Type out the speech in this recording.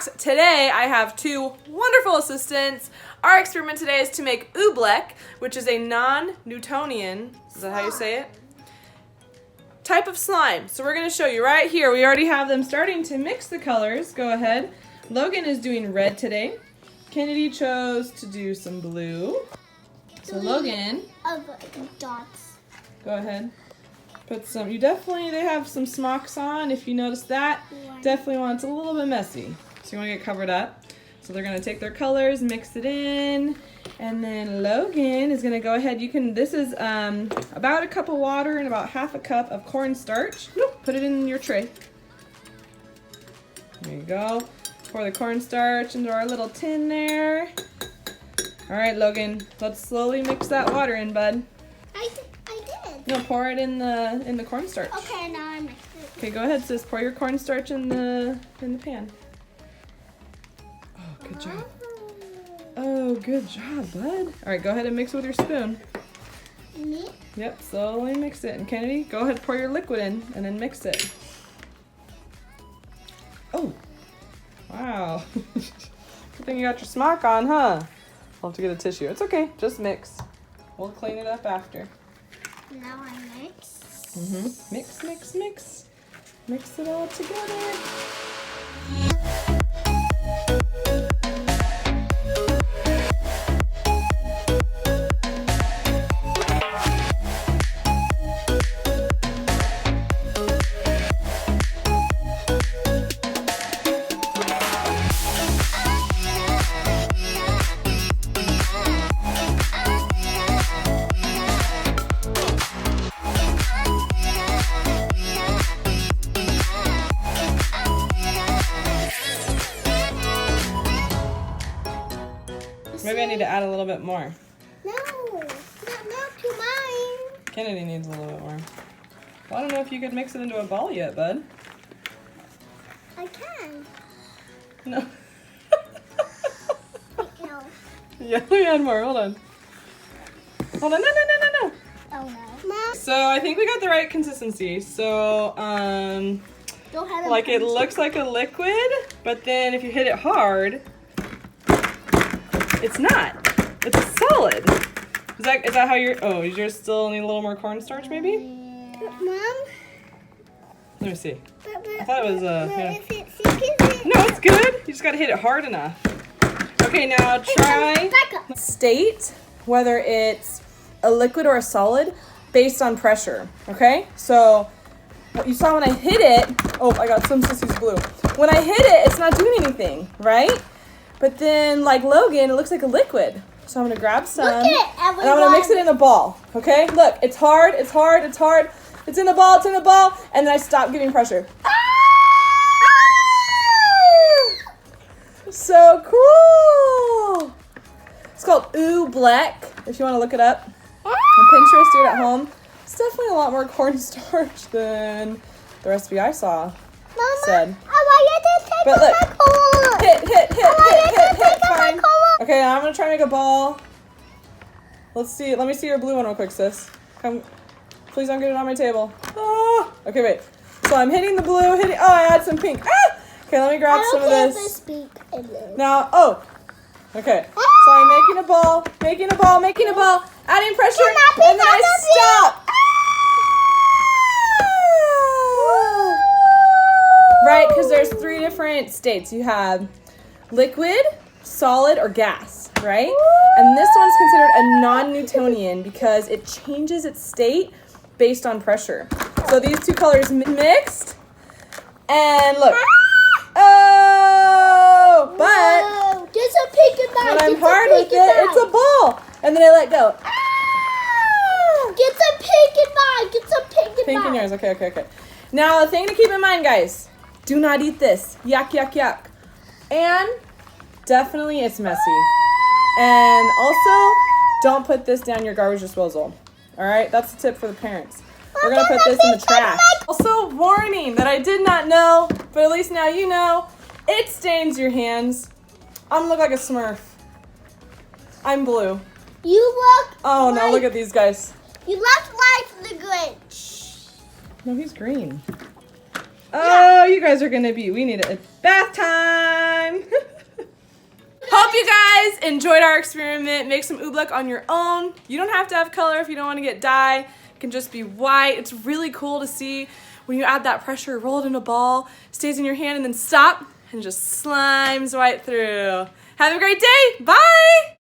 Box. Today I have two wonderful assistants. Our experiment today is to make OOBLECK, which is a non-Newtonian, is that how you say it? Type of slime. So we're going to show you right here. We already have them starting to mix the colors. Go ahead. Logan is doing red today. Kennedy chose to do some blue. So Logan, dots. Go ahead. Put some, they have some smocks on, if you notice that. Definitely want it's a little bit messy. So you want to get covered up. So they're going to take their colors, mix it in, and then Logan is going to go ahead. This is about a cup of water and about half a cup of cornstarch. Put it in your tray. There you go. Pour the cornstarch into our little tin there. All right, Logan, let's slowly mix that water in, bud. I did. No, pour it in the cornstarch. Okay, now I mix it. Okay, go ahead, sis. Pour your cornstarch in the pan. Oh, good job. Oh, good job, bud. All right, go ahead and mix it with your spoon. Me? Yep, slowly mix it. And Kennedy, go ahead, pour your liquid in and then mix it. Oh, wow. Good thing you got your smock on, huh? I'll have to get a tissue. It's okay, just mix. We'll clean it up after. Now I mix. Mix, mix, mix. Mix it all together. Maybe I need to add a little bit more. No, not to mine. Kennedy needs a little bit more. Well, I don't know if you could mix it into a ball yet, bud. I can. No. No. Yeah, let me add more. Hold on. Hold on. No. Oh no. Mom. So I think we got the right consistency. So, Don't have like it looks like a liquid, but then if you hit it hard, it's not. It's a solid. Is that how you're? Oh, is yours still need a little more cornstarch, maybe? Mom. Let me see. I thought it was No, No, it's good. You just gotta hit it hard enough. Okay, now try. State whether it's a liquid or a solid based on pressure. Okay, so you saw when I hit it. Oh, I got some Sissy's blue. When I hit it, it's not doing anything, right? But then, like Logan, it looks like a liquid. So I'm gonna grab some, and I'm gonna mix it in a ball. Okay, look, it's hard, it's hard, it's hard. It's in the ball, and then I stop giving pressure. Ah! So cool! It's called OOBLECK, if you want to look it up on Pinterest. Do it at home. It's definitely a lot more cornstarch than the recipe I saw. Mama, said. I want you to take But look, my color. hit, fine. Okay, now I'm gonna try and make a ball. Let's see. Let me see your blue one real quick, sis. Come, please don't get it on my table. Ah! Okay, wait. So I'm hitting the blue. Oh, I add some pink. Ah! Okay, let me grab some of this. Now, okay. So I'm making a ball, adding pressure, and then I stop. Right, because there's 3 different states. You have liquid, solid, or gas, right? And this one's considered a non-Newtonian because it changes its state based on pressure. So these two colors mixed, and look. Oh, but There's a pink in mine. when I'm hard with it, it's a ball. And then I let go. Get some pink in mine. Get some pink in mine. Pink in yours. Okay. Now, a thing to keep in mind, guys. Do not eat this. Yuck, yuck, yuck. And definitely it's messy. And also, don't put this down your garbage disposal. All right? That's a tip for the parents. We're going to put this in the trash. Also, warning that I did not know, but at least now you know, it stains your hands. I'm going to look like a Smurf. I'm blue. You look Oh, no, look at these guys. You look like the Grinch. No, he's green. Oh, you guys are going to be, we need a bath time. hope you guys enjoyed our experiment. Make some oobleck on your own. You don't have to have color if you don't want to get dye. It can just be white. It's really cool to see when you add that pressure, roll it in a ball, stays in your hand, and then stop, and just slimes right through. Have a great day. Bye.